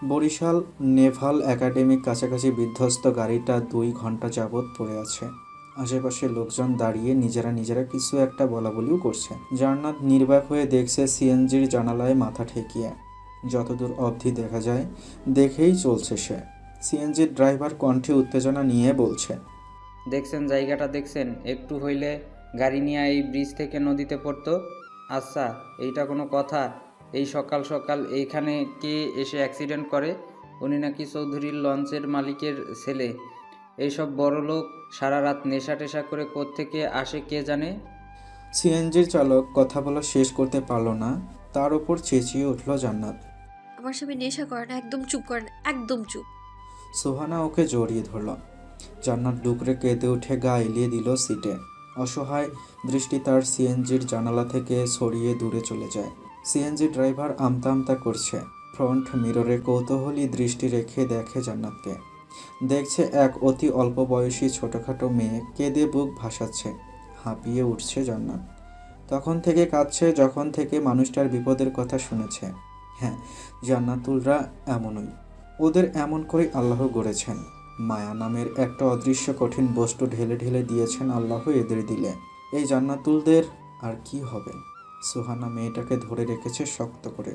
বরিশাল নেভাল একাডেমির কাছাকাছি বিধ্বস্ত গাড়িটা 2 ঘন্টা যাবৎ পড়ে আছে। আশেপাশে লোকজন দাঁড়িয়ে নিজেরা নিজেরা কিছু একটা বলাবলিও করছে। জান্নাত নির্বাক হয়ে দেখছে সিএনজির জানালায় মাথা ঠেকিয়ে। যতদূর অবধি দেখা যায় দেখেই চলছে সে। সিএনজির ড্রাইভার কণ্ঠে উত্তেজনা নিয়ে বলছে, দেখছেন জায়গাটা, দেখছেন? একটু হইলে গাড়ি নিয়ে এই ব্রিজ থেকে নদীতে পড়তো। আচ্ছা, এইটা কোনো কথা? এই সকাল সকাল এইখানে কে এসে অ্যাক্সিডেন্ট করে? উনি নাকি চৌধুরীর লঞ্চের মালিকের ছেলে। এইসব বড় লোক সারা রাত নেশা টেশা করে কোত্থেকে আসে কে জানে। সিএনজির চালক কথা বলা শেষ করতে পারল না, তার ওপর চেঁচিয়ে উঠল জান্নাত। আমার স্বামী নেশা করে না, একদম চুপ করেন, একদম চুপ। সোহানা ওকে জড়িয়ে ধরল। জান্নাত ডুকরে কেঁদে উঠে গা এলিয়ে দিল সিটে। অসহায় দৃষ্টি তার সিএনজির জানালা থেকে সরিয়ে দূরে চলে যায়। সিএনজি ড্রাইভার আমতা আমতা করছে। ফ্রন্ট মিররে কৌতূহলী দৃষ্টি রেখে দেখে জান্নাতকে। দেখছে এক অতি অল্প বয়সী ছোটোখাটো মেয়ে কেঁদে বুক ভাসাচ্ছে। হাঁপিয়ে উঠছে জান্নাত। তখন থেকে কাঁদছে যখন থেকে মানুষটার বিপদের কথা শুনেছে। হ্যাঁ, জান্নাতুলরা এমনই। ওদের এমন করেই আল্লাহ গড়েছেন। মায়া নামের একটা অদৃশ্য কঠিন বস্তু ঢেলে ঢেলে দিয়েছেন আল্লাহ এদের দিলে। এই জান্নাতুলদের আর কি হবে? সুহানা মেয়েটাকে ধরে রেখেছে শক্ত করে।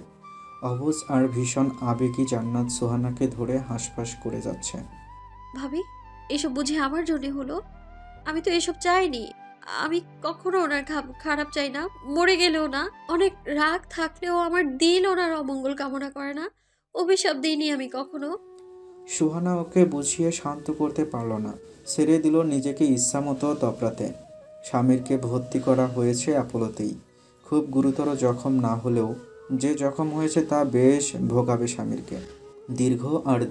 অবুজ আর ভীষণ আবেগী জান্নাত সুহানাকে ধরে হাঁসফাঁস করে যাচ্ছে। ভাবি, এসব বুঝি আমার জন্য হলো? আমি তো এসব চাইনি। আমি কখনো ওনার খারাপ চাই না, মরে গেলেও না। অনেক রাগ থাকলেও আমার দিল ওনার অমঙ্গল কামনা করে না। অভিশাপ দিইনি আমি কখনো। সুহানা ওকে বুঝিয়ে শান্ত করতে পারল না। ছেড়ে দিল নিজেকে ইচ্ছামতো তপরাতে। স্বামীরকে ভর্তি করা হয়েছে অ্যাপোলোতেই। খুব গুরুতর জখম না হলেও যে জখম হয়েছে তা বেশ ভোগাবে স্বামীরকে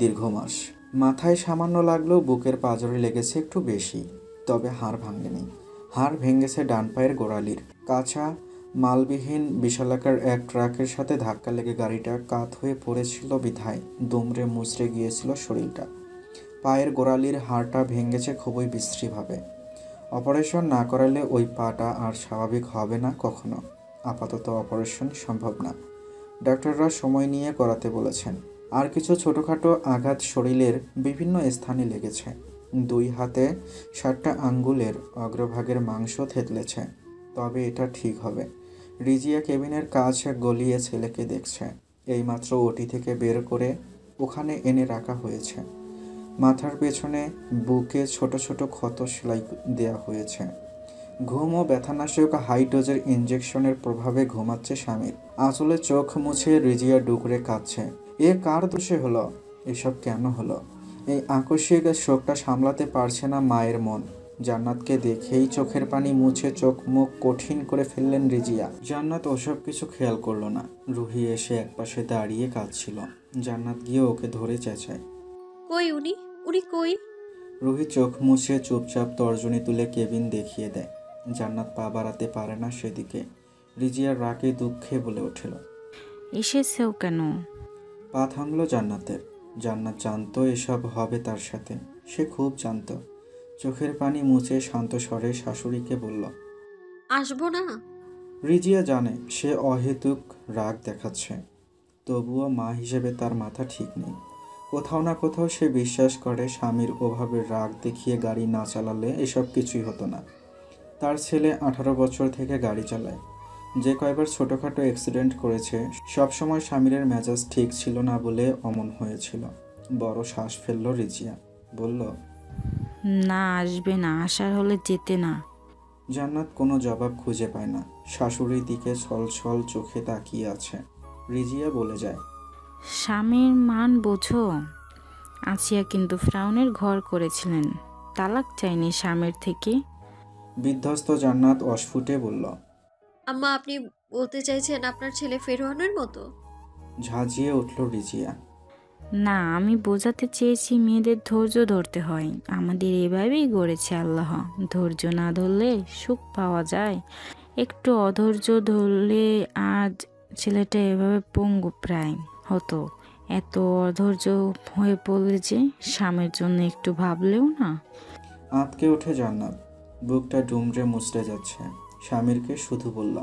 দীর্ঘ মাস। মাথায় সামান্য লাগলেও বুকের পাঁজরে লেগেছে একটু বেশি, তবে হাড় ভাঙেনি। হাড় ভেঙেছে ডান পায়ের গোড়ালির। কাঁচা মালবিহীন বিশালাকার এক ট্রাকের সাথে ধাক্কা লেগে গাড়িটা কাত হয়ে পড়েছিল বিধায় দুমড়ে মুচড়ে গিয়েছিল শরীরটা। পায়ের গোড়ালির হাড়টা ভেঙেছে খুবই বিশ্রীভাবে। অপারেশন না করালে ওই পাটা আর স্বাভাবিক হবে না কখনো। আপাতত অপারেশন সম্ভব না। ডাক্তাররা সময় নিয়ে করাতে বলেছেন। আর কিছু ছোটোখাটো আঘাত শরীরের বিভিন্ন স্থানে লেগেছে। 2 হাতে 7টা আঙ্গুলের অগ্রভাগের মাংস থেতলেছে। তবে এটা ঠিক হবে। রিজিয়া কেবিনের কাজ গলিয়ে ছেলেকে দেখছে। এইমাত্র ওটি থেকে বের করে ওখানে এনে রাখা হয়েছে। মাথার পেছনে বুকে ছোট ছোট ক্ষত সেলাই দেওয়া হয়েছে। ঘুম ও ব্যথানাশক হাই ডোজের ইঞ্জেকশনের প্রভাবে ঘুমাচ্ছে স্বামীর। আসলে চোখ মুছে রিজিয়া ডুকরে কাঁদছে। এ কার দোষে হলো? এসব কেন হলো? এই আকস্মিক শোকটা সামলাতে পারছে না মায়ের মন। জান্নাতকে দেখেই চোখের পানি মুছে চোখ মুখ কঠিন করে ফেললেন রিজিয়া। জান্নাত ওসব কিছু খেয়াল করলো না। রুহি এসে একপাশে দাঁড়িয়ে কাঁদছিল। জান্নাত গিয়ে ওকে ধরে চেঁচায়, কই উনি? উনি কই? রুহি চোখ মুছে চুপচাপ তর্জনী তুলে কেবিন দেখিয়ে দেয়। জান্নাত পা বাড়াতে পারে না সেদিকে। রিজিয়ার রাগে দুঃখে বলে উঠল, এসেছেও কেন? পা থামল জান্নাতের। জান্নাত জানতো এসব হবে তার সাথে। সে খুব জানতো। চোখের পানি মুছে শান্ত স্বরে শাশুড়িকে বলল, আসবো না? রিজিয়া জানে সে অহেতুক রাগ দেখাচ্ছে, তবুও মা হিসেবে তার মাথা ঠিক নেই। কোথাও না কোথাও সে বিশ্বাস করে স্বামীর ওভাবে রাগ দেখিয়ে গাড়ি না চালালে এসব কিছুই হতো না। তার ছেলে 18 বছর থেকে গাড়ি চালায়। যে কয়বার ছোটোখাটো অ্যাক্সিডেন্ট করেছে সবসময় স্বামীর মেজাজ ঠিক ছিল না বলে অমন হয়েছিল। বড় শ্বাস ফেলল রিজিয়া, বলল, না, আসবে না, আসার হলে যেতে না। জান্নাত কোনো জবাব খুঁজে পায় না। শাশুড়ির দিকে ছলছল চোখে তাকিয়ে আছে। রিজিয়া বলে যায়, স্বামীর মান বোঝো। আসিয়া কিন্তু ফ্রাউনের ঘর করেছিলেন, তালাক চাইনি স্বামীর থেকে। বিধ্বস্ত জান্নাত অস্ফুটে বলল, আম্মা, আপনি বলতে চাইছেন আপনার ছেলে ফেরোয়ানের মতো? ঝাঁঝিয়ে উঠল রিজিয়া। না, আমি বোঝাতে চেয়েছি মেয়েদের ধৈর্য ধরতে হয়। আমাদের এভাবেই গড়েছে আল্লাহ। ধৈর্য না ধরলে সুখ পাওয়া যায়। একটু অধৈর্য ধরলে আজ ছেলেটা এভাবে পঙ্গু প্রায় হতো। এত অধৈর্য হয়ে পড়লে যে স্বামীর জন্য একটু ভাবলেও না। আঁতকে ওঠে জান্নাত। বুকটা ডুমরে মুচড়ে যাচ্ছে। স্বামীরকে শুধু বলল,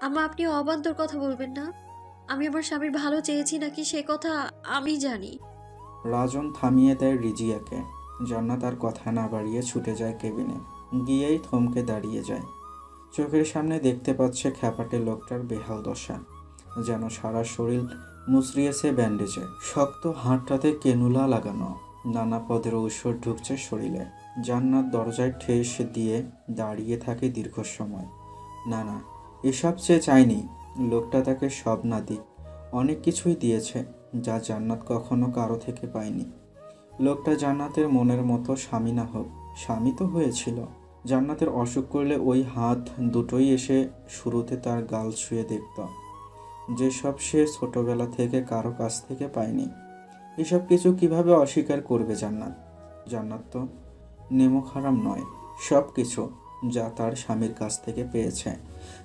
আম্মা, আপনি অবান্তর কথা বলবেন না। আমি আমার স্বামীর ভালো চেয়েছি নাকি সে কথা আমি জানি। রাজন থামিয়ে দেয় রিজিয়াকে। জান্নাত আর কথা না বাড়িয়ে ছুটে যায় কেবিনে। গিয়েই থমকে দাঁড়িয়ে যায়। চোখের সামনে দেখতে পাচ্ছে খ্যাপাটে লোকটার বেহাল দশা। যেন সারা শরীর মুচড়িয়েছে ব্যান্ডেজে। শক্ত হাতটাতে কেনুলা লাগানো। নানা পদের ঔষধ ঢুকছে শরীরে। জান্নাত দরজায় ঠেস দিয়ে দাঁড়িয়ে থাকে দীর্ঘ সময়। না না, এসব সে চায়নি। লোকটা তাকে সব না দিক, অনেক কিছুই দিয়েছে যা জান্নাত কখনো কারো থেকে পায়নি। লোকটা জান্নাতের মনের মতো স্বামী না হোক, স্বামী তো হয়েছিল। জান্নাতের অসুখ করলে ওই হাত দুটোই এসে শুরুতে তার গাল ছুঁয়ে দেখত, যেসব সে ছোটবেলা থেকে কারো কাছ থেকে পায়নি। এসব কিছু কিভাবে অস্বীকার করবে জান্নাত? জান্নাত তো নেমো খারাম নয়। সব কিছু যা তার স্বামীর কাছ থেকে পেয়েছে।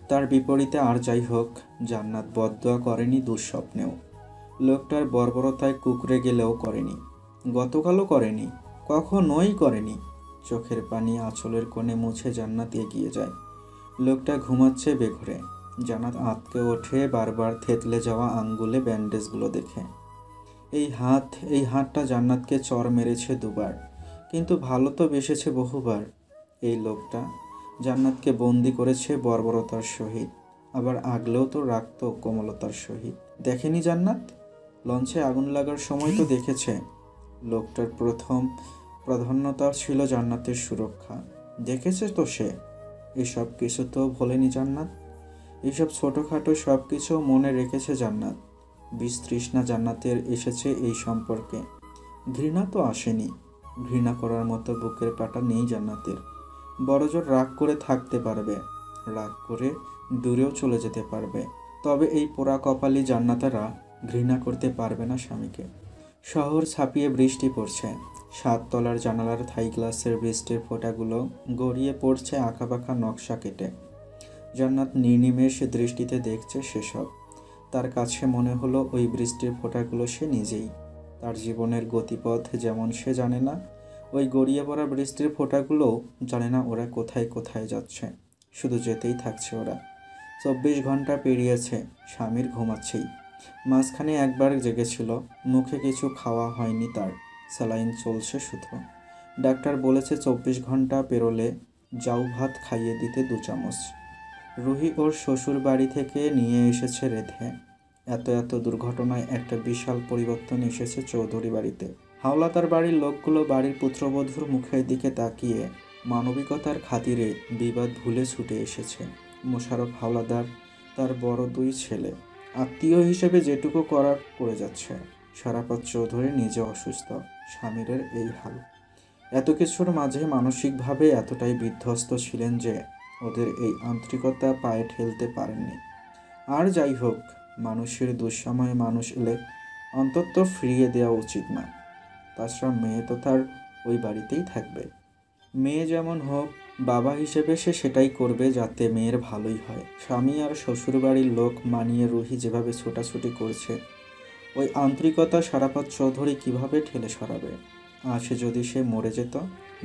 তার বিপরীতে আর যাই হোক, জান্নাত বদদোয়া করেনি দুঃস্বপ্নেও। লোকটার বর্বরতায় কুঁকড়ে গেলেও করেনি, গতকালও করেনি, কখনোই করেনি। চোখের পানি আঁচলের কোণে মুছে জান্নাত এগিয়ে যায়। লোকটা ঘুমাচ্ছে বেঘরে। জান্নাত আঁতকে ওঠে বারবার থেতলে যাওয়া আঙ্গুলে ব্যান্ডেজগুলো দেখে। এই হাতটা জান্নাতকে চর মেরেছে দুবার, কিন্তু ভালো তো বেসেছে বহুবার। এই লোকটা জান্নাতকে বন্দি করেছে বর্বরতার সহিত, আবার আগলেও তো রাখত কোমলতার সহিত। দেখেনি জান্নাত? লঞ্চে আগুন লাগার সময় তো দেখেছে। লোকটার প্রথম প্রাধান্যতা ছিল জান্নাতের সুরক্ষা। দেখেছে তো সে। এসব কিছু তো ভোলেনি জান্নাত। এইসব ছোটোখাটো সব কিছু মনে রেখেছে জান্নাত। বিস্তৃষ্ণা জান্নাতের এসেছে এই সম্পর্কে। ঘৃণা তো আসেনি। ঘৃণা করার মতো বুকের পাটা নেই জান্নাতের। বড়জোর রাগ করে থাকতে পারবে, রাগ করে দূরেও চলে যেতে পারবে। তবে এই পোড়া কপালি জান্নাতারা ঘৃণা করতে পারবে না স্বামীকে। শহর ছাপিয়ে বৃষ্টি পড়ছে। 7 তলার জানালার থাই গ্লাসের বৃষ্টির ফোঁটাগুলো গড়িয়ে পড়ছে আঁকাবাঁকা নকশা কেটে। জান্নাত নির্নিমেষ দৃষ্টিতে দেখছে সেসব। তার কাছে মনে হলো ওই বৃষ্টির ফোঁটাগুলো সে নিজেই। তার জীবনের গতিপথ যেমন সে জানে না, ওই গড়িয়ে পড়া বৃষ্টির ফোঁটাগুলোও জানে না ওরা কোথায় কোথায় যাচ্ছে। শুধু যেতেই থাকছে ওরা। 24 ঘন্টা পেরিয়েছে, স্বামীর ঘুমাচ্ছেই। মাঝখানে একবার জেগেছিল, মুখে কিছু খাওয়া হয়নি তার, স্যালাইন চলছে শুধু। ডাক্তার বলেছে 24 ঘন্টা পেরোলে জাউ ভাত খাইয়ে দিতে 2 চামচ। রুহি ওর শ্বশুর বাড়ি থেকে নিয়ে এসেছে রেঁধে। এত দুর্ঘটনায় একটা বিশাল পরিবর্তন এসেছে চৌধুরী বাড়িতে। হাওলাদার বাড়ির লোকগুলো বাড়ির পুত্রবধূর মুখের দিকে তাকিয়ে মানবিকতার খাতিরে বিবাদ ভুলে ছুটে এসেছে। মোশাররফ হাওলাদার, তার বড় 2 ছেলে, আত্মীয় হিসেবে যেটুকু করার করে যাচ্ছে। শরাফত চৌধুরী নিজে অসুস্থ, স্বামীরের এই হাল। এত কিছুর মাঝে মানসিকভাবে এতটাই বিধ্বস্ত ছিলেন যে ওদের এই আন্তরিকতা পায়ে ঠেলতে পারেননি। আর যাই হোক, মানুষের দুঃসময়ে মানুষ এলে অন্তত ফিরিয়ে দেওয়া উচিত না। তাছাড়া মেয়ে তো তার ওই বাড়িতেই থাকবে। মেয়ে যেমন হোক, বাবা হিসেবে সে সেটাই করবে যাতে মেয়ের ভালোই হয়। স্বামী আর শ্বশুরবাড়ির লোক মানিয়ে রুহি যেভাবে ছোটাছুটি করছে, ওই আন্তরিকতা শরাফত চৌধুরী কিভাবে ঠেলে সরাবে? আজ যদি সে মরে যেত।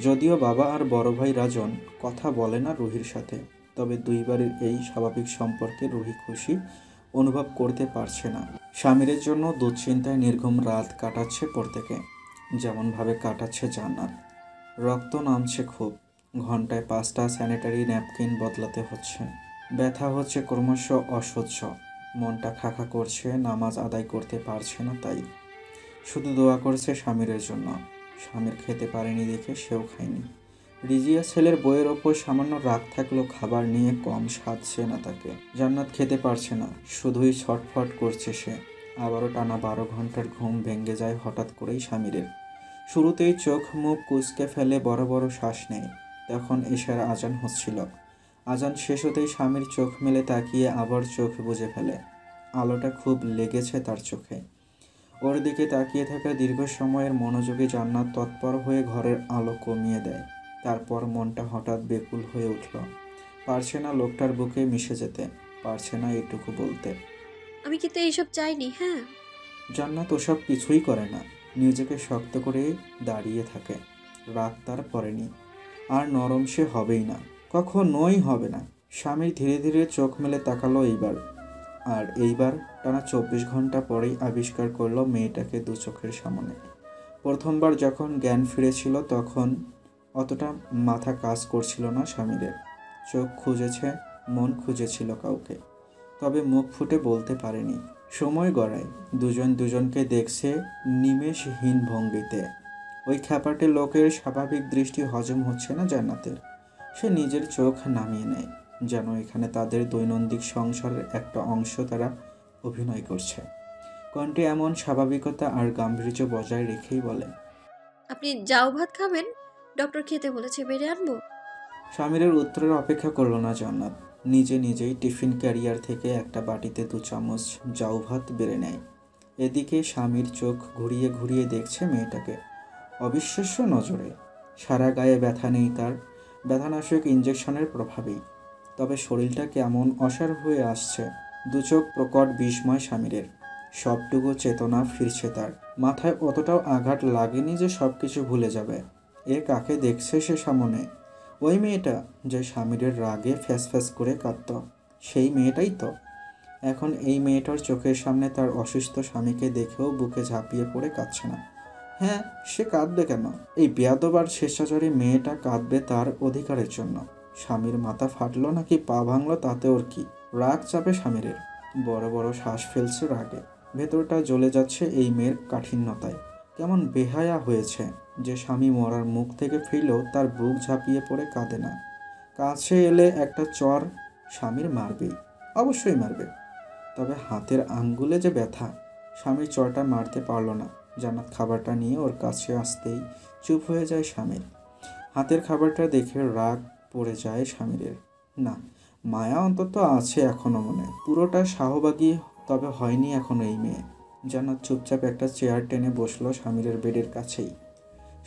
যদিও বাবা আর বড় ভাই রাজন কথা বলে না রুহির সাথে, তবে 2 বাড়ির এই স্বাভাবিক সম্পর্কে রুহি খুশি অনুভব করতে পারছে না। স্বামীর জন্য দুশ্চিন্তায় নির্ঘুম রাত কাটাচ্ছে প্রত্যেকে, যেমনভাবে কাটাচ্ছে জান্নাত। রক্ত নামছে খুব। ঘন্টায় 5টা স্যানিটারি ন্যাপকিন বদলাতে হচ্ছে। ব্যথা হচ্ছে ক্রমশ অসহ্য। মনটা খাখা করছে, নামাজ আদায় করতে পারছে না তাই। শুধু দোয়া করছে স্বামীরের জন্য। স্বামীর খেতে পারেনি দেখে সেও খায়নি। রিজিয়া ছেলের বইয়ের ওপর সামান্য রাগ থাকলেও খাবার নিয়ে কম সাধছে না তাকে। জান্নাত খেতে পারছে না, শুধুই ছটফট করছে সে। আবারও টানা 12 ঘন্টার ঘুম ভেঙে যায় হঠাৎ করেই স্বামীরের। শুরুতেই চোখ মুখ কুঁচকে ফেলে বড় বড় শ্বাস নেয়। তখন এশার আজান হচ্ছিল। আজান শেষ হতেই স্বামীর চোখ মেলে তাকিয়ে আবার চোখ বুজে ফেলে। আলোটা খুব লেগেছে তার চোখে। ওর দিকে তাকিয়ে থাকা দীর্ঘ সময়ের মনোযোগী জান্নাত তৎপর হয়ে ঘরের আলো কমিয়ে দেয়। তারপর মনটা হঠাৎ বেকুল হয়ে উঠল। পারছে না লোকটার বুকে মিশে যেতে, পারছে না এটুকু বলতে। আমি কিন্তু এইসব চাইনি। হ্যাঁ, জান্নাত ওসব কিছুই করে না, নিজেকে শক্ত করে দাঁড়িয়ে থাকে। রাগ তার পড়েনি, আর নরম সে হবেই না, কখনোই হবে না। স্বামী ধীরে ধীরে চোখ মেলে তাকালো এইবার। আর এইবার টানা 24 ঘন্টা পরেই আবিষ্কার করলো মেয়েটাকে দু চোখের সামনে। প্রথমবার যখন জ্ঞান ফিরেছিল তখন অতটা মাথা কাজ করছিল না স্বামীরের। চোখ খুঁজেছে, মন খুঁজেছিল কাউকে, তবে মুখ ফুটে বলতে পারেনি। সময় গড়ায়, দুজন দুজনকে দেখছে নিমেষহীন ভঙ্গিতে। ওই খ্যাপাটে লোকের স্বাভাবিক দৃষ্টি হজম হচ্ছে না জান্নাতের। সে নিজের চোখ নামিয়ে নেয়, যেন এখানে তাদের দৈনন্দিন সংসারের একটা অংশ তারা অভিনয় করছে। কণ্ঠে এমন স্বাভাবিকতা আর গাম্ভীর্য বজায় রেখেই বলে, আপনি যাও ভাত খাবেন? ডক্টর খেতে বলেছে, বেড়ে আনবো? স্বামীরের উত্তরের অপেক্ষা করল না জান্নাত। নিজে নিজেই টিফিন ক্যারিয়ার থেকে একটা বাটিতে 2 চামচ জাউ ভাত বেড়ে নেয়। এদিকে স্বামীর চোখ ঘুরিয়ে ঘুরিয়ে দেখছে মেয়েটাকে অবিশ্বাস্য নজরে। সারা গায়ে ব্যথা নেই তার, ব্যথানাশক ইঞ্জেকশনের প্রভাবেই। তবে শরীরটা কেমন অসাড় হয়ে আসছে। দু চোখ প্রকট বিস্ময় স্বামীরের। সবটুকু চেতনা ফিরছে তার। মাথায় অতটাও আঘাত লাগেনি যে সব কিছু ভুলে যাবে। এ কাকে দেখছে সে সামনে? ওই মেয়েটা যে স্বামীরের রাগে ফ্যাস ফ্যাস করে কাঁদত, সেই মেয়েটাই তো। এখন এই মেয়েটার চোখের সামনে তার অসুস্থ স্বামীকে দেখেও বুকে ঝাঁপিয়ে পড়ে কাঁদছে না। হ্যাঁ, সে কাঁদবে কেন? এই বেয়াদব আর স্বেচ্ছাচারী মেয়েটা কাঁদবে তার অধিকারের জন্য। স্বামীর মাথা ফাটলো নাকি পা ভাঙলো তাতে ওর কি? রাগ চাপে স্বামীরের, বড় বড় শ্বাস ফেলছে রাগে। ভেতরটা জ্বলে যাচ্ছে এই মেয়ের কাঠিন্যতায়। কেমন বেহায়া হয়েছে যে স্বামী মরার মুখ থেকে ফিরলেও তার বুক ঝাঁপিয়ে পড়ে কাঁদে না। কাছে এলে একটা চর স্বামীর মারবেই, অবশ্যই মারবে। তবে হাতের আঙ্গুলে যে ব্যথা। স্বামীর চরটা মারতে পারল না। জান্নাত খাবারটা নিয়ে ওর কাছে আসতেই চুপ হয়ে যায় স্বামীর। হাতের খাবারটা দেখে রাগ পড়ে যায় স্বামীরের। না, মায়া অন্তত আছে এখনো মনে, পুরোটা শাহবাগী তবে হয়নি এখনো এই মেয়ে। জান্নাত চুপচাপ একটা চেয়ার টেনে বসলো স্বামীরের বেডের কাছেই।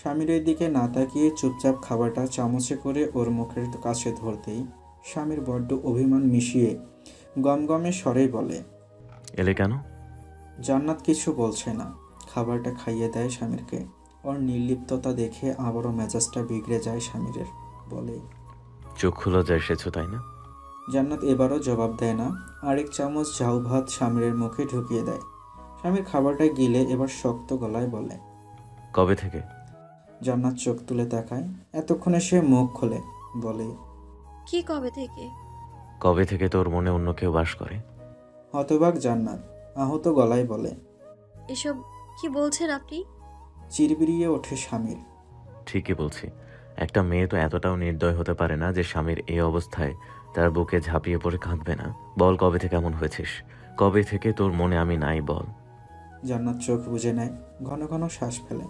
স্বামীরের দিকে না তাকিয়ে চুপচাপ খাবারটা চামচে করে ওর মুখের কাছে ধরতেই স্বামীর বড্ড অভিমান মিশিয়ে গমগমে স্বরেই বলে, এলে কেন? জান্নাত কিছু বলছে না, খাবারটা খাইয়ে দেয় স্বামীরকে। ওর নির্লিপ্ততা দেখে আবারও মেজাজটা বিগড়ে যায় স্বামীরের। বলে, চোখ খুলো যা এসেছো তাই না? জান্নাত এবারও জবাব দেয় না। আরেক চামচ ঝাউ ভাত স্বামীরের মুখে ঢুকিয়ে দেয়। স্বামীর খাবারটা গিলে এবার শক্ত গলায় বলে, কবে থেকে? জান্নাত চোখ তুলে তাকায়। এতক্ষণে সে মুখ খোলে, বলে, কি কবে থেকে? কবে থেকে তোর মনে অন্য কেউ বাস করে? হতবাক জান্নাত আহত গলায় বলে, এসব কি বলছেন আপনি? চিরবিরিয়ে ওঠে স্বামীর। ঠিকই বলছি। একটা মেয়ে তো এতটাও নির্দয় হতে পারে না যে স্বামীর এই অবস্থায় তার বুকে ঝাঁপিয়ে পড়ে কাঁদবে না। বল, কবে থেকে এমন হয়েছিস? কবে থেকে তোর মনে আমি নাই বল? জান্নাত চোখ বুজে নেয়, ঘন ঘন শ্বাস ফেলে।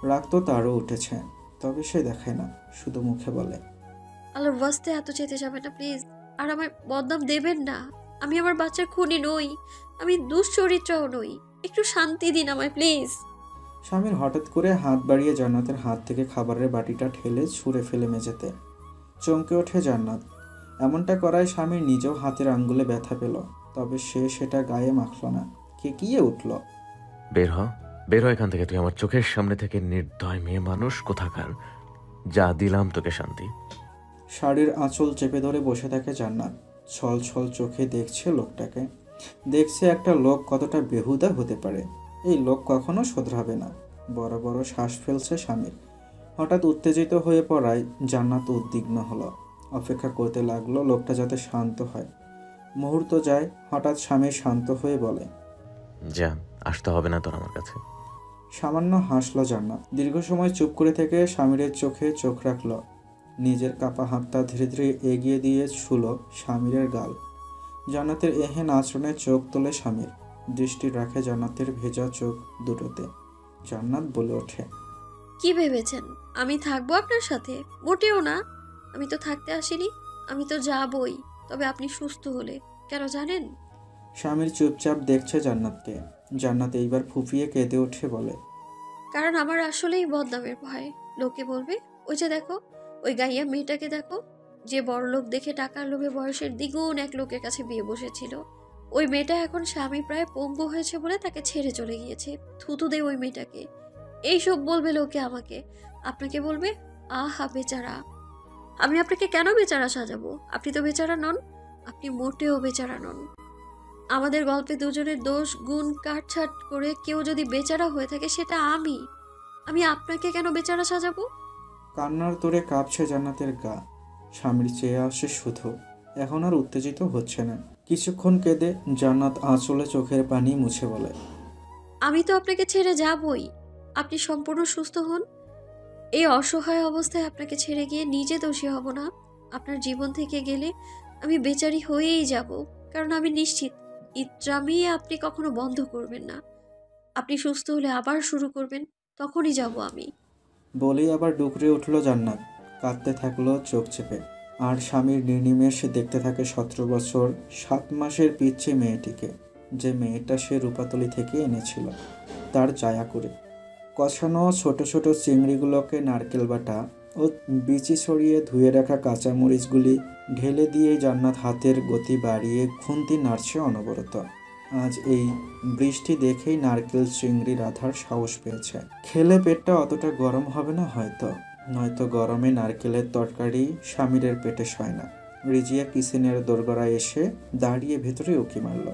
রাগ তো তারও উঠেছে, তবে সে দেখায় না, শুধু মুখে বলে, আল্লাহর ওয়াস্তে এত চেতে যাবেন না প্লিজ। আর আমার বদনাম দেবেন না। আমি আমার বাচ্চার খুনি নই, আমি দুশ্চরিত্রও নই। একটু শান্তি দিন আমায় প্লিজ। স্বামীর হঠাৎ করে হাত বাড়িয়ে জান্নাতের হাত থেকে খাবারের বাটিটা ঠেলে ছুঁড়ে ফেলে মেঝেতে। চমকে ওঠে জান্নাত। এমনটা করায় স্বামীর নিজেও হাতের আঙ্গুলে ব্যথা পেল, তবে সে সেটা গায়ে মাখল না, কেকিয়ে উঠল। বের হ, বের হ এখান থেকে। তুই আমার চোখের সামনে থেকে, নির্দয় মেয়ে মানুষ কোথাকার। যা দিলাম তোকে শান্তি। শাড়ির আঁচল চেপে ধরে বসে থাকে জান্নাত। ছল ছল চোখে দেখছে লোকটাকে। দেখছে একটা লোক কতটা বেহুদা হতে পারে। এই লোক কখনো শোধরাবে না। বড় বড় শ্বাস ফেলছে স্বামীর। হঠাৎ উত্তেজিত হয়ে পড়ায় জান্নাত উদ্বিগ্ন হলো। অপেক্ষা করতে লাগলো লোকটা যাতে শান্ত হয়। মুহূর্ত যায়, হঠাৎ স্বামী শান্ত হয়ে বলে, যা, আসতে হবে না তোর আমার কাছে। সামান্য হাসলো জান্নাত। দীর্ঘ সময় চুপ করে থেকে স্বামীরের চোখে চোখ রাখল। নিজের কাপা হাতটা ধীরে ধীরে এগিয়ে দিয়ে ছুলো স্বামীরের গাল। জান্নাতের এহেন আচরণে চোখ তোলে স্বামীর। দৃষ্টি রাখে জান্নাতের ভেজা চোখ দুটোতে। জান্নাত বলে ওঠে, কি ভেবেছেন আমি থাকবো আপনার সাথে? মোটেও না। আমি তো থাকতে আসিনি, আমি তো যাবই, তবে আপনি সুস্থ হলে। কেন জানেন? স্বামীর চুপচাপ দেখছে জান্নাতকে। জান্নাত এইবার ফুঁপিয়ে কেঁদে উঠে বলে, কারণ আমার আসলেই বদনামের ভয়। লোকে বলবে, ওই যে দেখো, ওই গাইয়া মেয়েটাকে দেখো, যে বড় লোক দেখে টাকার লোভে বয়সের দ্বিগুণ এক লোকের কাছে বিয়ে বসেছিল। ওই মেয়েটা এখন স্বামী প্রায় পঙ্গু হয়েছে বলে তাকে ছেড়ে চলে গিয়েছে। থুতু দে ওই মেয়েটাকে। এইসব বলবে লোকে আমাকে। আপনাকে বলবে, আহা বেচারা। আমি আপনাকে কেন বেচারা সাজাবো? আপনি তো বেচারা নন, আপনি মোটেও বেচারা নন। আমাদের গল্পে দুজনের দোষ গুণ কাটছাট করে কেউ যদি বেচারা হয়ে থাকে সেটা আমি। আমি আপনাকে কেন বেচারা সাজাবো? কান্নার তোরে কাঁপছে জান্নাতের গা। স্বামীর চেয়ে আসে শুধু, এখন আর উত্তেজিত হচ্ছে না। কিছুক্ষণ কেঁদে জান্নাত আঁচলে চোখের পানি মুছে বলে, আমি তো আপনাকে ছেড়ে যাবই। আপনি সম্পূর্ণ সুস্থ হন। এই অসহায় অবস্থায় আপনাকে ছেড়ে গিয়ে নিজে দোষী হব না। আপনার জীবন থেকে গেলে আমি বেচারি হয়েই যাব, কারণ আমি নিশ্চিত ইত্রামি আপনি কখনো বন্ধ করবেন না। আপনি সুস্থ হলে আবার শুরু করবেন, তখনই যাব আমি। বলেই আবার ডুকরে উঠল জান্নাত। কাঁদতে থাকলো চোখ চেপে। আর স্বামীর নির্নিমেষ দেখতে থাকে 17 বছর 7 মাসের পিচ্ছি মেয়েটিকে, যে মেয়েটা সে রূপাতলি থেকে এনেছিল তার জায়া করে। কষানো ছোট ছোট চিংড়িগুলোকে নারকেল বাটা ও বিচি ছড়িয়ে ধুয়ে রাখা কাঁচামরিচগুলি ঢেলে দিয়ে জান্নাত হাতের গতি বাড়িয়ে খুন্তি নাড়ছে অনবরত। আজ এই বৃষ্টি দেখেই নারকেল চিংড়ি রাধার সাহস পেয়েছে। খেলে পেটটা অতটা গরম হবে না হয়তো, নয়তো গরমে নারকেলের তরকারি স্বামীরের পেটে সয় না। রিজিয়া কিচেনের দোরগোড়ায় এসে দাঁড়িয়ে ভেতরে উকি মারল।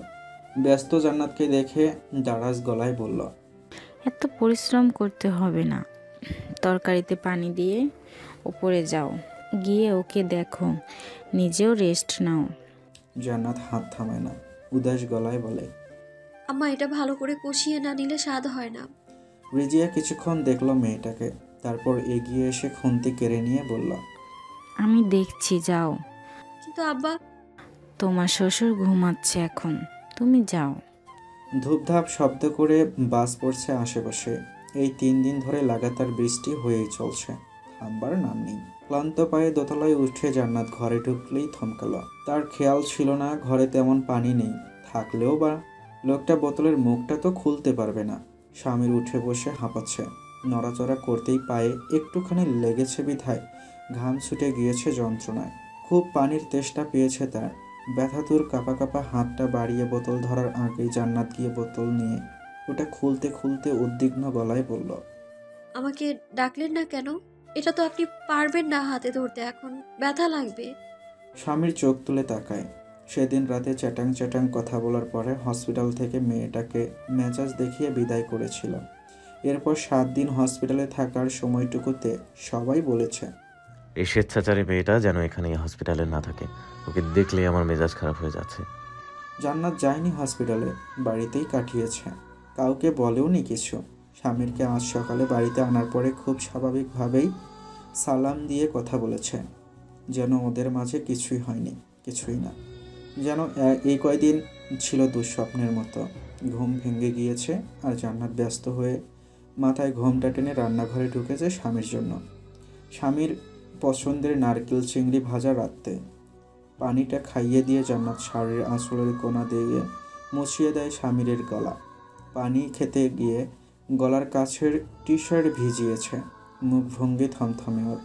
ব্যস্ত জান্নাতকে দেখে দারাজ গলায় বলল, এত পরিশ্রম করতে হবে না, তরকারিতে পানি দিয়ে উপরে যাও, গিয়ে ওকে দেখো, নিজেও রেস্ট নাও। জান্নাত হাত থামায় না, উদাস গলায় বলে, আম্মা, এটা ভালো করে কষিয়ে না নিলে স্বাদ হয় না। রিজিয়া কিছুক্ষণ দেখলো মেয়েটাকে, তারপর এগিয়ে এসে খুন্তি কেড়ে নিয়ে বলল, আমি দেখছি, যাও। কিন্তু আব্বা। তোমার শ্বশুর ঘুমাচ্ছে এখন, তুমি যাও। ধূপধাপ শব্দ করে বাস পড়ছে আশেপাশে। এই 3 দিন ধরে লাগাতার বৃষ্টি হয়েই চলছে, থামবার নাম নেই। ক্লান্ত পায়ে দোতলায় উঠে জান্নাত ঘরে ঢুকলেই থমকালো। তার খেয়াল ছিল না ঘরে তেমন পানি নেই, থাকলেও বা লোকটা বোতলের মুখটা তো খুলতে পারবে না। স্বামীর উঠে বসে হাঁপাচ্ছে, নড়াচড়া করতেই পায়ে একটুখানি লেগেছে বিধায় ঘাম ছুটে গিয়েছে যন্ত্রণায়। খুব পানির তেষ্টা পেয়েছে তার। ব্যথাতুর কাঁপা কাঁপা হাতটা বাড়িয়ে বোতল ধরার আগেই জান্নাত গিয়ে বোতল নিয়ে ওটা খুলতে খুলতে উদ্বিগ্ন গলায় বলল, আমাকে ডাকলেন না কেন? এটা তো আপনি পারবেন না হাতে ধরতে, এখন ব্যথা লাগবে। স্বামীর চোখ তুলে তাকায়। সেদিন রাতে চ্যাটাং চ্যাটাং কথা বলার পরে হসপিটাল থেকে মেয়েটাকে মেজাজ দেখিয়ে বিদায় করেছিল। এরপর 7 দিন হসপিটালে থাকার সময়টুকুতে সবাই বলেছে, এই স্বেচ্ছাচারী মেয়েটা যেন এখানে এই হসপিটালে না থাকে, ওকে দেখলেই আমার মেজাজ খারাপ হয়ে যাচ্ছে। জান্নাত যায়নি হসপিটালে, বাড়িতেই কাটিয়েছে। কাউকে বলেওনি কিছু। স্বামীরকে আজ সকালে বাড়িতে আনার পরে খুব স্বাভাবিকভাবেই সালাম দিয়ে কথা বলেছে, যেন ওদের মাঝে কিছুই হয়নি, কিছুই না। যেন এই কয়দিন ছিল দুঃস্বপ্নের মতো। ঘুম ভেঙে গিয়েছে আর জান্নাত ব্যস্ত হয়ে মাথায় ঘোমটা টেনে রান্নাঘরে ঢুকেছে স্বামীর জন্য। স্বামীর পছন্দের নারকেল চিংড়ি ভাজা রাখতে পানিটা খাইয়ে দিয়ে জান্নাত শাড়ির আঁচলের কোনা দিয়ে মুছিয়ে দেয় স্বামীরের গলা। পানি খেতে গিয়ে গলার কাছের টি শার্ট ভিজিয়েছে। মুখভঙ্গি থমথমে ওর।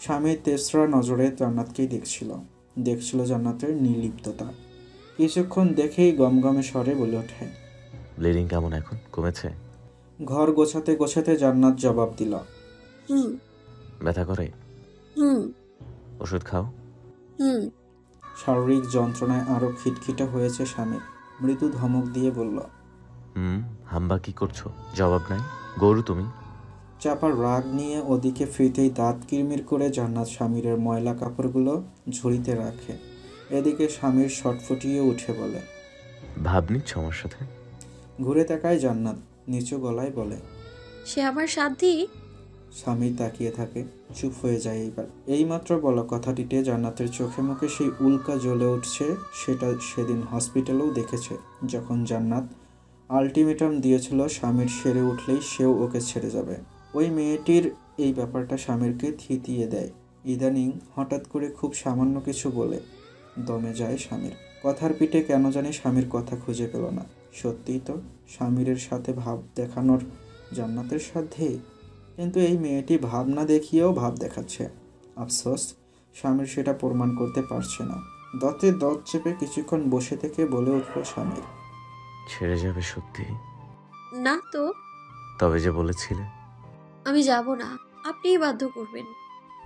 স্বামীর তেসরা নজরে জান্নাতকেই দেখছিল জান্নাতের নির্লিপ্ততা। কিছুক্ষণ দেখেই গমগমে স্বরে বলে ওঠে, ব্লিডিং কেমন এখন, কমেছে? ঘর গোছাতে গোছাতে জান্নাত জবাব দিল, হুম ব্যথা করে? হুম ওষুধ খাও। হুম শারীরিক যন্ত্রণায় আরও খিটখিটে হয়েছে স্বামীর। মৃদু ধমক দিয়ে বলল, হাম্বা কি করছো? জবাব নাই, গরু তুমি। চাপার রাগ নিয়ে ওদিকে ফিরতেই দাঁত কিরমির করে জান্নাত স্বামীরের ময়লা কাপড়গুলো ঝুড়িতে রাখে। এদিকে স্বামীর শটফটিয়ে উঠে বলে, ভাব নিচ্ছ আমার সাথে? ঘুরে তাকায় জান্নাত, নিচু গলায় বলে, সে আমার সাথী। স্বামী তাকিয়ে থাকে, চুপ হয়ে যায় এইবার। এইমাত্র বলা কথাটিতে জান্নাতের চোখে মুখে সেই উল্কা জ্বলে উঠছে। সেটা সেদিন হসপিটালেও দেখেছে, যখন জান্নাত আলটিমেটাম দিয়েছিল স্বামীর সেরে উঠলেই সেও ওকে ছেড়ে যাবে। ওই মেয়েটির এই ব্যাপারটা স্বামীরকে থিতিয়ে দেয়। ইদানিং হঠাৎ করে খুব সামান্য কিছু বলে দমে যায় স্বামীর। কথার পিঠে কেন জানি স্বামীর কথা খুঁজে পেল না। সত্যিই তো স্বামীরের সাথে ভাব দেখানোর জান্নাতের সাথে, কিন্তু এই মেয়েটি ভাব না দেখিয়েও ভাব দেখাচ্ছে। আফসোস, স্বামীর সেটা প্রমাণ করতে পারছে না। দতে দত চেপে কিছুক্ষণ বসে থেকে বলে উঠল স্বামীর, ছেড়ে যাবে সত্যি? না তো। তবে যে বলেছিলে। আমি যাব না, আপনিই বাধ্য করবেন।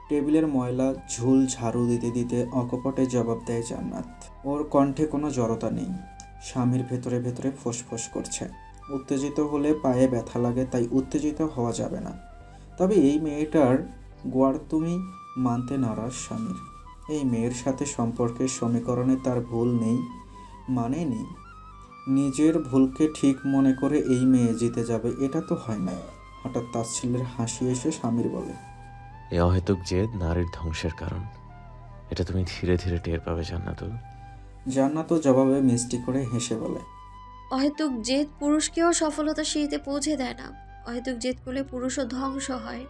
টেবিলের ময়লা ঝুল ঝাড়ু দিতে দিতে অকপটে জবাব দেয় জান্নাত। ওর কণ্ঠে কোনো জড়তা নেই, স্বামীর ভেতরে ভেতরে ফোঁসফোঁস করছে। উত্তেজিত হলে পায়ে ব্যথা লাগে, তাই উত্তেজিত হওয়া যাবে না। তবে এই মেয়েটার গোয়ার্তুমি মানতে নারাজ স্বামীর। এই মেয়ের সাথে সম্পর্কের সমীকরণে তার ভুল নেই মানে নেই। নিজের ভুলকে ঠিক মনে করে এই মেয়ে জিতে যাবে, এটা তো হয় না। হঠাৎ তাচ্ছিল্যের হাসি এসে স্বামীর বলে, এই অহেতুক জেদ নারীর ধ্বংসের কারণ। এটা তুমি ধীরে ধীরে টের পাবে জান্নাতুল। জান্নাতও জবাবে মিষ্টি করে হেসে বলে, অহেতুক জেদ পুরুষকেও সফলতার সিঁড়িতে পৌঁছে দেয় না। অহেতুক জেদ করলে পুরুষও ধ্বংস হয়,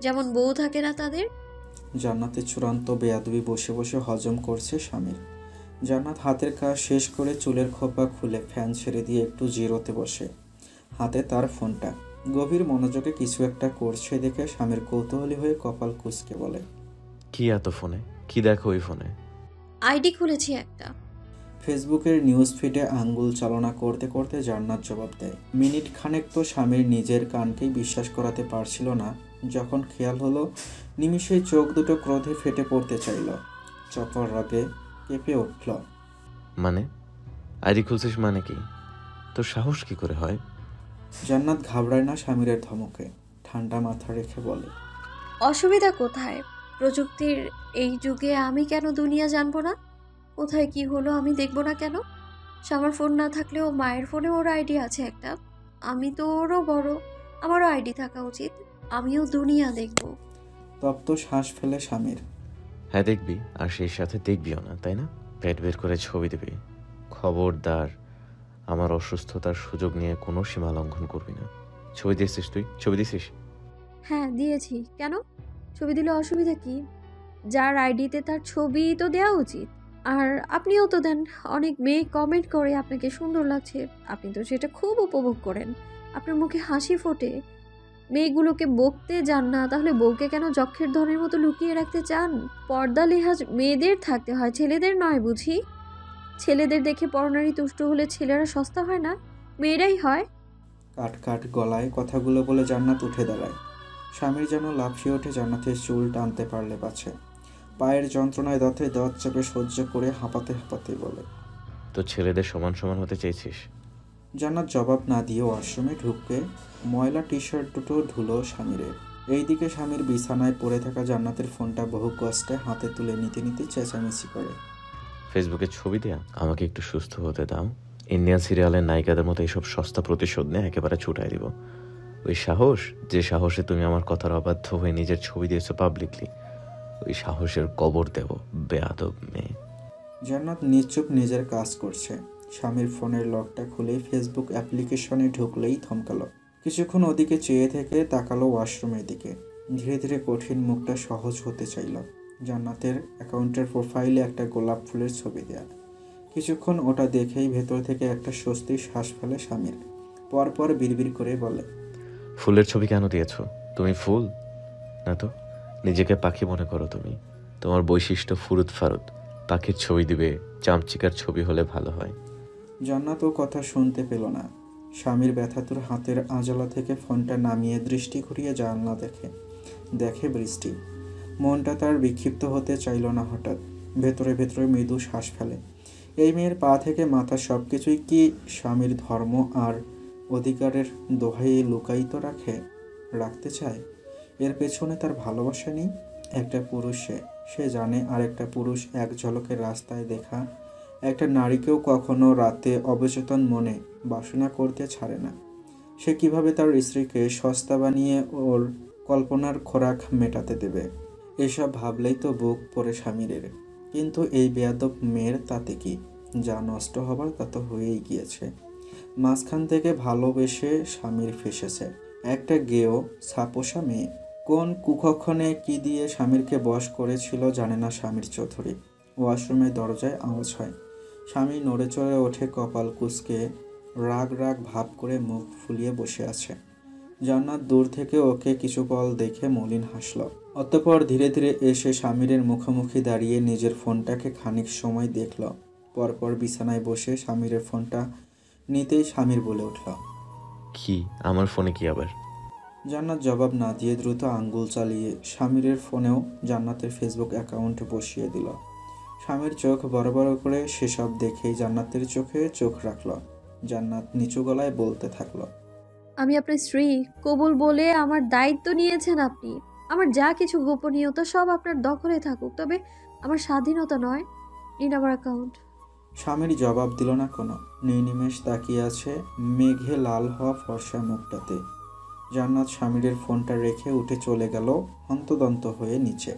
যেমন বউ থাকে না তাদের। জান্নাতের চূড়ান্ত বেয়াদবি বসে বসে হজম করছে স্বামীর। জান্নাত হাতের কাজ শেষ করে চুলের খোপা খুলে ফ্যান ছেড়ে দিয়ে একটু জিরোতে বসে। হাতে তার ফোনটা। গভীর মনোযোগে কিছু একটা করছে দেখে স্বামীর কৌতূহলী হয়ে কপাল কুঁচকে বলে, কি এত ফোনে? কি দেখো ওই ফোনে? আইডি খুলেছি একটা। ফেসবুকের নিউজ ফিডে আঙ্গুল চালনা করতে করতে জান্নাত জবাব দেয়। মিনিট খানেক তো স্বামীর নিজের কানকেই বিশ্বাস করাতে পারছিল না, যখন খেয়াল হলো নিমিষেই চোখ দুটো ক্রোধে ফেটে পড়তে চাইল। চপর রাগে কেঁপে উঠল। মানে আইডি খুলছিস মানে কি? তোর সাহস কি করে হয়? জান্নাত ঘাবড়ায় না স্বামীরের ধমকে, ঠান্ডা মাথা রেখে বলে, অসুবিধা কোথায়? প্রযুক্তির এই যুগে আমি কেন দুনিয়া জানবো না? কোথায় কি হলো আমি দেখবো না কেন? আমার ফোন না থাকলেও মায়ের ফোনে ওর আইডি আছে একটা। আমি তো ওরও বড়, আমারও আইডি থাকা উচিত। আমিও দুনিয়া দেখবো। তপ্ত শ্বাস ফেলে স্বামীর। হ্যাঁ দেখবি, আর সেই সাথে দেখবিও না, তাই না? পেট বের করে ছবি দিবি। খবরদার আমার অসুস্থতার সুযোগ নিয়ে কোনো সীমা লঙ্ঘন করবি না। ছবি দিয়েছিস? তুই ছবি দিছিস? হ্যাঁ দিয়েছি। কেন? ছবি দিলে অসুবিধা কি? যার আইডিতে তার ছবি তো দেওয়া উচিত। আর আপনিও তো দেন। অনেক মেয়ে কমেন্ট করে আপনাকে সুন্দর লাগছে, আপনি তো সেটা খুব উপভোগ করেন। আপনার মুখে হাসি ফোটে। মেয়েগুলোকে বকতে যান না, তাহলে বউকে কেন যক্ষের ধনের মতো লুকিয়ে রাখতে চান? পর্দা লিহাজ মেয়েদের থাকতে হয়, ছেলেদের নয় বুঝি? ছেলেদের দেখে পরনারী তুষ্ট হলে ছেলেরা সস্তা হয় না, মেয়েরাই হয়। কাট কাট গলায় কথাগুলো বলে জান্নাত উঠে দাঁড়ায়। স্বামীর যেন লাফিয়ে ওঠে জান্নাতের চুল টানতে পারলে পাছে। পায়ের যন্ত্রণায় দাঁতে দাঁত চেপে সহ্য করে হাঁপাতে হাঁপাতে বলে, তো ছেলেদের সমান সমান হতে চেয়েছিস? জান্নাত জবাব না দিয়ে ওয়াশরুমে ঢুকে ময়লা টি শার্ট দুটো ধুলো স্বামীরের। এইদিকে স্বামীর বিছানায় পড়ে থাকা জান্নাতের ফোনটা বহু কষ্টে হাতে তুলে নিতে নিতে চেঁচামেচি করে, ফেসবুকে ছবি দেয়া? আমাকে একটু সুস্থ হতে দাও। ইন্ডিয়ান সিরিয়ালের নায়িকাদের মতো এইসব সস্তা প্রতিশোধ নিয়ে একেবারে ছুটাই দিব। ওই সাহস, যে সাহসে তুমি আমার কথার অবাধ্য হয়ে নিজের ছবি দিয়েছো পাবলিকলি, ওই সাহসের কবর দেব, বেয়াদব মেয়ে। জান্নাত নিশ্চুপ নিজের কাজ করছে। স্বামীর ফোনের লকটা খুলে ফেসবুক অ্যাপ্লিকেশনে ঢুকলেই থমকালো। কিছুক্ষণ ওদিকে চেয়ে থেকে তাকালো ওয়াশরুমের দিকে। ধীরে ধীরে কঠিন মুখটা সহজ হতে চাইল। জান্নাতের অ্যাকাউন্টের প্রোফাইলে একটা গোলাপ ফুলের ছবি দেয়া। কিছুক্ষণ ওটা দেখেই ভেতর থেকে একটা স্বস্তির শ্বাস ফেলে স্বামীর। পরপর বিড়বিড় করে বলে, ফুলের ছবি কেন দিয়েছো? তুমি ফুল না তো, নিজেকে পাখি মনে করো তুমি। তোমার বৈশিষ্ট্য ফুরুত ফারুত, পাখির ছবি দিবে, চামচিকার ছবি হলে ভালো হয়। জান্নাতও কথা শুনতে পেল না। স্বামীর ব্যথাতুর হাতের আঁজলা থেকে ফোনটা নামিয়ে দৃষ্টি ঘুরিয়ে জানলা দেখে বৃষ্টি। মনটা তার বিক্ষিপ্ত হতে চাইল না। হঠাৎ ভেতরে ভেতরে মৃদু শ্বাস ফেলে। এই মেয়ের পা থেকে মাথা সব কিছুই কি স্বামীর ধর্ম আর অধিকারের দোহাই লুকায়িত রাখতে চায়? এর পেছনে তার ভালোবাসা নেই? একটা পুরুষে সে জানে আর একটা পুরুষ এক ঝলকে রাস্তায় দেখা একটা নারীকেও কখনো রাতে অবচেতন মনে বাসনা করতে ছাড়ে না। সে কিভাবে তার স্ত্রীকে সস্তা বানিয়ে ওর কল্পনার খোরাক মেটাতে দেবে? এসব ভাবলেই তো বুক পড়ে স্বামীরের। কিন্তু এই বেয়াদব মেয়ের তাতে কি? যা নষ্ট হবার তা তো হয়েই গিয়েছে। মাঝখান থেকে ভালোবেসে স্বামীর ফেসেছে একটা গেও ছাপোষা মেয়ে। কোন কুক্ষণে কি দিয়ে স্বামীরকে বশ করেছিল জানে না স্বামীর চৌধুরী। ওয়াশরুমের দরজায় আওয়াজ হয়। স্বামী নড়ে চড়ে ওঠে, কপাল কুঁচকে রাগ রাগ ভাব করে মুখ ফুলিয়ে বসে আছে। জান্নাত দূর থেকে ওকে কিছু পল দেখে মলিন হাসল। অতঃপর ধীরে ধীরে এসে স্বামীরের মুখোমুখি দাঁড়িয়ে নিজের ফোনটাকে খানিক সময় দেখল। পরপর বিছানায় বসে স্বামীরের ফোনটা নিতেই স্বামীর বলে উঠল, কি আমার ফোনে কি আবার? জান্নাত জবাব না দিয়ে দ্রুত আঙ্গুল চালিয়ে স্বামীরের ফোনেও জান্নাতের ফেসবুক অ্যাকাউন্ট বসিয়ে দিল। স্বামীর চোখ বড় বড় করে সেসব দেখেই জান্নাতের চোখে চোখ রাখল। জান্নাত নিচু গলায় বলতে থাকলো, আমি আপনার স্ত্রী, কবুল বলে আমার দায়িত্ব নিয়েছেন আপনি। আমার যা কিছু গোপনীয়তা সব আপনার দখলে থাকুক, তবে আমার স্বাধীনতা নয়। নিন আমার অ্যাকাউন্ট। স্বামীর জবাব দিল না কোনো। নির্নিমেষ তাকিয়ে আছে মেঘে লাল হওয়া ফর্সা মুখটাতে। জান্নাত স্বামীর ফোনটা রেখে উঠে চলে গেল হন্তদন্ত হয়ে নিচে।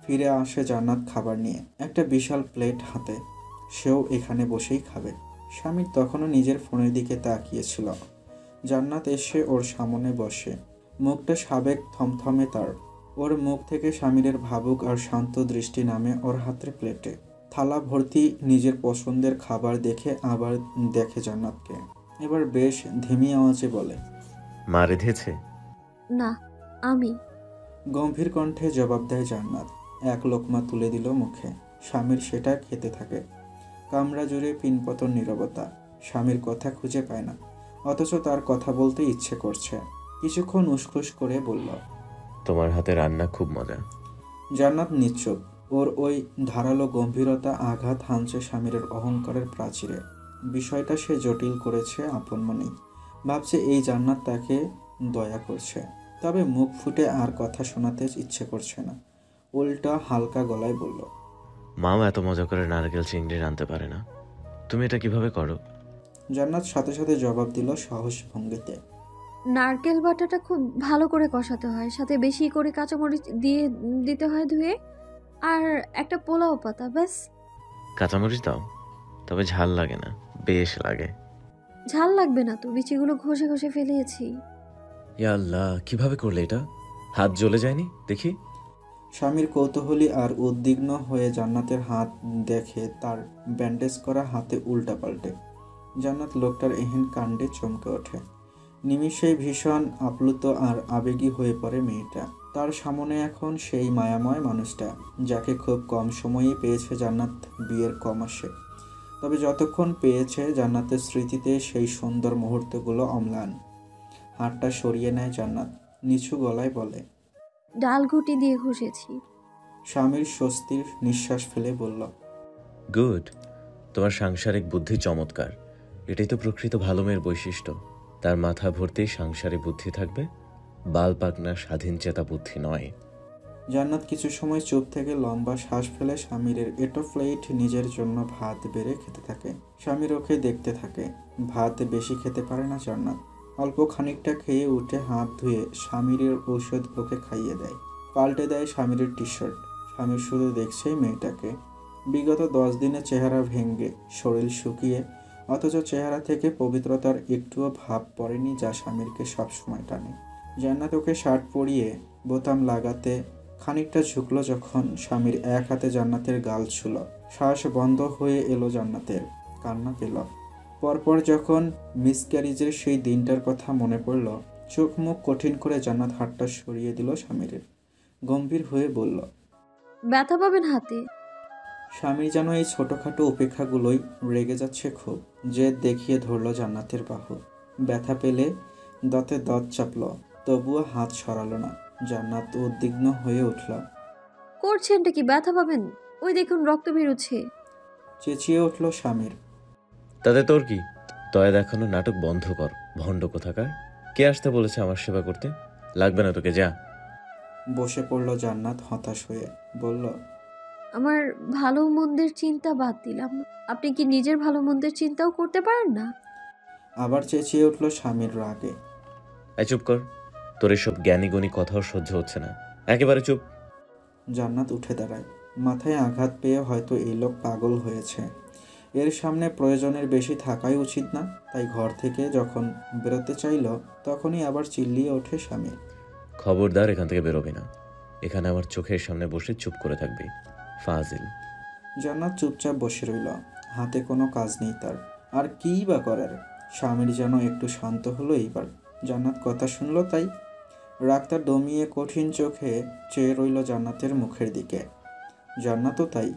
ফিরে আসে জান্নাত খাবার নিয়ে, একটা বিশাল প্লেট হাতে। সেও এখানে বসেই খাবে। স্বামী তখনও নিজের ফোনের দিকে তাকিয়েছিল। জান্নাত এসে ওর সামনে বসে। মুখটা সাবেক থমথমে তার। ওর মুখ থেকে স্বামীর ভাবুক আর শান্ত দৃষ্টি নামে ওর হাতের প্লেটে। থালা ভর্তি নিজের পছন্দের খাবার দেখে আবার দেখে জান্নাতকে। এবার বেশ ধিমি আওয়াজে বলে, মা রেঁধেছে? না, আমি। গম্ভীর কণ্ঠে জবাব দেয় জান্নাত। এক লোকমা তুলে দিল মুখে। স্বামীর সেটা খেতে থাকে। কামরা জুড়ে পিনপতন নীরবতা। স্বামীর কথা খুঁজে পায় না, অথচ তার কথা বলতে ইচ্ছে করছে। কিছুক্ষণ উসখুস করে বলল, তোমার হাতে রান্না খুব মজা। জান্নাত নিশ্চুপ। ওর ওই ধারালো গম্ভীরতা আঘাত হানছে স্বামীর অহংকারের প্রাচীরে। বিষয়টা সে জটিল করেছে আপন মনেই। ভাবছে এই জান্নাত তাকে দয়া করছে, তবে মুখ ফুটে আর কথা শোনাতে ইচ্ছে করছে না। উল্টা হালকা গলায় বলল, মাও এত মজা করে নারকেল চিংড়ি রাঁধতে পারে না। তুমি এটা কিভাবে করো? জান্নাত সাথে সাথে জবাব দিল সাহস ভঙ্গিতে, নারকেল বাটাটা খুব ভালো করে কষাতে হয়, সাথে বেশি করে কাঁচামরিচ দিয়ে দিতে হয় ধুয়ে, আর একটা পোলাও পাতা, ব্যাস। কাঁচামরিচ দাও? তবে ঝাল লাগে না? বেশ লাগে। ঝাল লাগবে না তো, বিচিগুলো ঘষে ঘষে ফেলিয়েছি। ইয়া আল্লাহ, কিভাবে করলে এটা? হাত জ্বলে যায়নি দেখি? স্বামীর কৌতূহলী আর উদ্বিগ্ন হয়ে জান্নাতের হাত দেখে তার ব্যান্ডেজ করা হাতে উল্টা পাল্টে। জান্নাত লোকটার এহেন কাণ্ডে চমকে ওঠে। নিমিষেই ভীষণ আপ্লুত আর আবেগী হয়ে পড়ে মেয়েটা। তার সামনে এখন সেই মায়াময় মানুষটা, যাকে খুব কম সময়েই পেয়েছে জান্নাত বিয়ের কম আসে। তবে যতক্ষণ পেয়েছে জান্নাতের স্মৃতিতে সেই সুন্দর মুহূর্তগুলো অম্লান। হাতটা সরিয়ে নেয় জান্নাত, নিচু গলায় বলে, ডাল ঘুটি দিয়ে ঘষেছি। স্বামীর স্বস্তির নিঃশ্বাস ফেলে বলল, গুড। তোমার সাংসারিক বুদ্ধি চমৎকার। এটাই তো প্রকৃত ভালো মেয়ের বৈশিষ্ট্য। তার মাথা ভর্তি সাংসারিক বুদ্ধি থাকবে, বাল পাকনা স্বাধীন চেতা বুদ্ধি নয়। জান্নাত কিছু সময় চুপ থেকে লম্বা শ্বাস ফেলে স্বামীর এটো প্লেট নিজের জন্য ভাত বেড়ে খেতে থাকে। স্বামীর ওকে দেখতে থাকে। ভাত বেশি খেতে পারে না জান্নাত। অল্প খানিকটা খেয়ে উঠে হাত ধুয়ে স্বামীর ঔষধ ওকে খাইয়ে দেয়। পাল্টে দেয় স্বামীর টি শার্ট। স্বামীর শুধু দেখছে মেয়েটাকে। বিগত 10 দিনে চেহারা ভেঙে, শরীর শুকিয়ে, অথচ চেহারা থেকে পবিত্রতার একটুও ভাব পড়েনি, যা স্বামীরকে সবসময় টানে। জান্নাত ওকে শার্ট পরিয়ে বোতাম লাগাতে খানিকটা ঝুঁকলো যখন স্বামীর এক হাতে জান্নাতের গাল ছুল। শ্বাস বন্ধ হয়ে এলো জান্নাতের, কান্না পেল। পরপর যখন মিসক্যারিজের সেই দিনটার কথা মনে পড়ল, চোখ মুখ কঠিন করে জান্নাত হাতটা সরিয়ে দিল স্বামীর। গম্ভীর হয়ে বলল, ব্যথা পাবেন হাতে। স্বামী যেন এই ছোটোখাটো উপেক্ষাগুলোই রেগে যাচ্ছে খুব। যে দেখিয়ে ধরল জান্নাতের বাহু। ব্যথা পেলে দাঁতে দাঁত চাপল, তবুও হাত সরালো না। জান্নাত উদ্বিগ্ন হয়ে উঠল। করছেনটা কি? ব্যথা পাবেন, ওই দেখুন রক্ত বেরোচ্ছে। চেঁচিয়ে উঠল স্বামীর। তাতে তোর কি? দয়া দেখানো নাটক বন্ধ কর, ভণ্ড কোথাকার। কে আসতে বলেছে আমার সেবা করতে? লাগবে না তোকে, যা। বসে পড়ল জান্নাত হতাশ হয়ে। বলল, আমার ভালো মন্দের চিন্তা বাদ দিলাম, আপনি কি নিজের ভালো মন্দের চিন্তাও করতে পারেন না? আবার চেঁচিয়ে উঠল স্বামীর রাগে। এই চুপ কর, তোর এসব জ্ঞানী গণী কথাও সহ্য হচ্ছে না, একেবারে চুপ। জান্নাত উঠে দাঁড়ায়। মাথায় আঘাত পেয়ে হয়তো এই লোক পাগল হয়েছে। এর সামনে প্রয়োজনের বেশি থাকাই উচিত না। তাই ঘর থেকে যখন বেরোতে চাইল, তখনই আবার চিল্লিয়ে ওঠে স্বামী। খবরদার এখান থেকে বেরোবি না। এখানে আমার চোখের সামনে বসে চুপ করে থাকবি, ফাজিল। জান্নাত চুপচাপ বসে রইল। হাতে কোনো কাজ নেই তার, আর কীই বা করার। স্বামীর যেন একটু শান্ত হলো এইবার। জান্নাত কথা শুনল তাই। রাগটা দমিয়ে কঠিন চোখে চেয়ে রইল জান্নাতের মুখের দিকে। জান্নাতও তাই,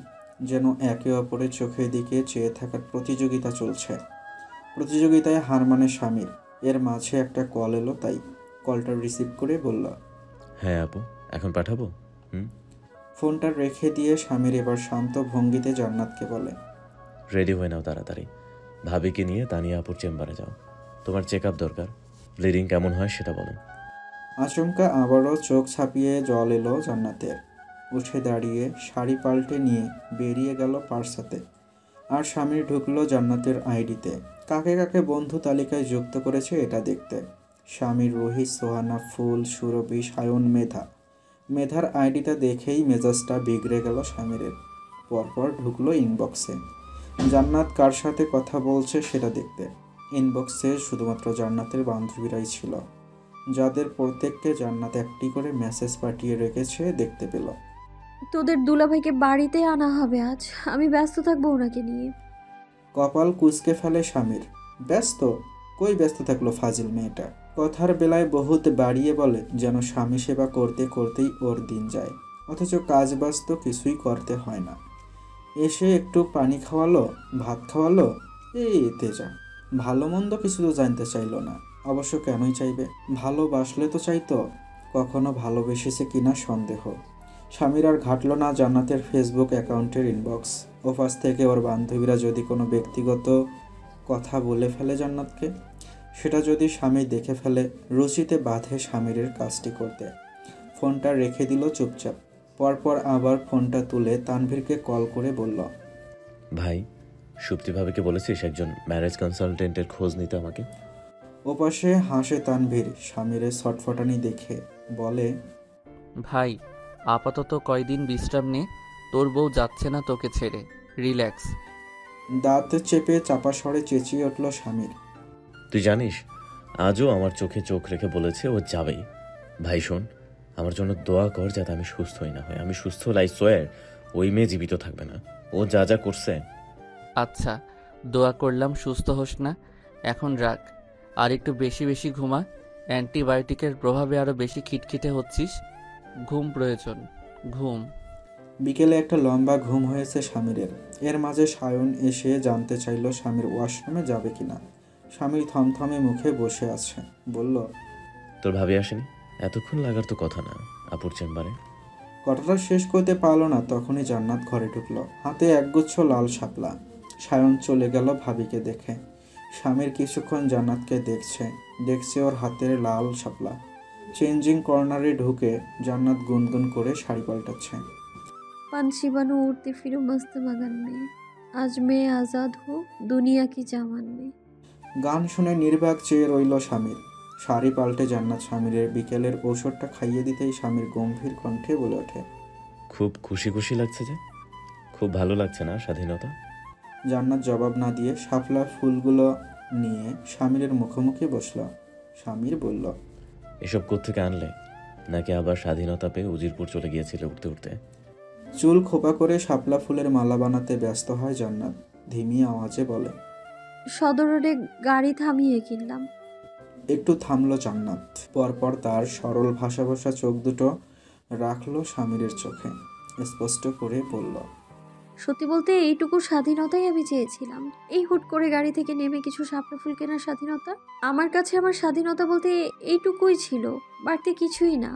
যেন একে অপরের চোখের দিকে চেয়ে থাকার প্রতিযোগিতা চলছে। প্রতিযোগিতায় হার মানে স্বামীর। এর মাঝে একটা কল এলো, তাই কলটা রিসিভ করে বলল, হ্যাঁ আপু, এখন পাঠাবো? ফোনটা রেখে দিয়ে স্বামীর এবার শান্ত ভঙ্গিতে জান্নাতকে বলে, রেডি হয়ে নাও তাড়াতাড়ি, ভাবিকে নিয়ে তানিয়া আপুর চেম্বারে যাও। তোমার চেক আপ দরকার, ব্লিডিং কেমন হয় সেটা বলো। আচমকা আবারও চোখ ছাপিয়ে জল এলো জান্নাতের। উঠে দাঁড়িয়ে শাড়ি পাল্টে নিয়ে বেরিয়ে গেল পার্সাতে। আর স্বামী ঢুকলো জান্নাতের আইডিতে, কাকে কাকে বন্ধু তালিকায় যুক্ত করেছে এটা দেখতে। স্বামীর রোহিত, সোহানা, ফুল, সুরভি, সায়ন, মেধার আইডিটা দেখেই মেজাজটা বিগড়ে গেল স্বামীর। পরপর ঢুকলো ইনবক্সে, জান্নাত কার সাথে কথা বলছে সেটা দেখতে। ইনবক্সে শুধুমাত্র জান্নাতের বান্ধবীরাই ছিল, যাদের প্রত্যেককে জান্নাত একটি করে মেসেজ পাঠিয়ে রেখেছে দেখতে পেল। তোদের দুলাভাইকে বাড়িতে আনা হবে আজ, আমি ব্যস্ত থাকবো ওনাকে নিয়ে। কপাল কুঁচকে ফেলে স্বামীর। ব্যস্ত? কই ব্যস্ত থাকলো ফাজিল মেয়েটা। কথার বেলায় বহুত বাড়িয়ে বলে, যেন স্বামী সেবা করতে করতেই ওর দিন যায়, অথচ কাজ বাজ কিছুই করতে হয় না। এসে একটু পানি খাওয়ালো, ভাত খাওয়ালো, এই তেজা। ভালো মন্দ কিছু তো জানতে চাইলো না। অবশ্য কেনই চাইবে, ভালোবাসলে তো চাইতো। কখনো ভালোবেসেছে কিনা সন্দেহ। স্বামীর আর ঘাটল না জান্নাতের ফেসবুক অ্যাকাউন্টের ইনবক্স। ওপাশ থেকে ওর বান্ধবীরা যদি কোনো ব্যক্তিগত কথা বলে ফেলে জান্নাতকে, সেটা যদি স্বামী দেখে ফেলে, রুচিতে বাঁধে স্বামীর কাজটি করতে। ফোনটা রেখে দিল চুপচাপ। পরপর আবার ফোনটা তুলে তানভীরকে কল করে বলল, ভাই, সুপ্তি ভাবিকে বলেছিস একজন ম্যারেজ কনসালটেন্টের খোঁজ নিতে আমাকে? ওপাশে হাসে তানভীর স্বামীর ছটফটানি দেখে, বলে, ভাই আপাতত কয়দিন বিশ্রাম নে, তোর বউ যাচ্ছে না তোকে ছেড়ে, রিল্যাক্স। দাঁত চেপে চাপা স্বরে চেঁচিয়ে উঠল স্বামীর। তুই জানিস, আজও আমার চোখে চোখ রেখে বলেছে ও যাবেই। ভাই শোন, আমার জন্য দোয়া কর যাতে আমি সুস্থ হই না হয়। আমি সুস্থ হলে আই সোয়ার ওই মেয়ে জীবিত থাকবে না। ও যা যা করছে। আচ্ছা, দোয়া করলাম সুস্থ হোস না, এখন রাখ। আর একটু বেশি বেশি ঘুমা, অ্যান্টিবায়োটিকের প্রভাবে আরও বেশি খিটখিটে হচ্ছিস। ঘুম প্রয়োজন, ঘুম। বিকেলে একটা লম্বা ঘুম হয়েছে স্বামীর। এর মাঝে সায়ন এসে জানতে চাইল স্বামীর ওয়াশরুমে যাবে কিনা। স্বামীর থমথমে মুখে বসে আছে, বলল, তোর ভাবি আসেনি? এতক্ষণ লাগার তো কথা না আপুর চেম্বারে। কথাটা শেষ করতে পারল না, তখনই জান্নাত ঘরে ঢুকলো, হাতে একগুচ্ছ লাল শাপলা। সায়ন চলে গেল ভাবিকে দেখে। স্বামীর কিছুক্ষণ জান্নাতকে দেখছে ওর হাতের লাল শাপলা। চেঞ্জিং কর্নারে ঢুকে জান্নাত গুনগুন করে শাড়ি পাল্টাচ্ছে। पंछी बनो उड़ती फिरो मस्त मगन में, आज मैं आज़ाद हूँ दुनिया की चावन में। গান শুনে নির্বাক চেয়ে রইল স্বামীর। শাড়ি পাল্টে জান্নাত স্বামীর বিকেলের ঔষধটা খাইয়ে দিতেই স্বামীর গম্ভীর কণ্ঠে বলে ওঠে, খুব খুশি খুশি লাগছে যে? খুব ভালো লাগছে না স্বাধীনতা? জান্নাত জবাব না দিয়ে শাপলা ফুলগুলো নিয়ে স্বামীর মুখোমুখি বসল। স্বামীর বলল, এসব কোত্থেকে আনলে? নাকি আবার স্বাধীনতা পেয়ে উজিরপুর চলে গিয়েছিলে উঠতে উঠতে? চুল খোপা করে শাপলা ফুলের মালা বানাতে ব্যস্ত হয় জান্নাত। ধিমি আওয়াজে বলে, সদর রোডে গাড়ি থামিয়ে কিনলাম। একটু থামলো জান্নাত। পরপর তার সরল ভাষা ভাষা চোখ দুটো রাখলো স্বামীর চোখে, স্পষ্ট করে বলল, সত্যি বলতে এইটুকু স্বাধীনতাই আমি চেয়েছিলাম। এই হুট করে গাড়ি থেকে নেমে কিছু শাপলা ফুল কেনার স্বাধীনতা। আমার কাছে আমার স্বাধীনতা বলতে এইটুকুই ছিল, বাড়তি কিছুই না।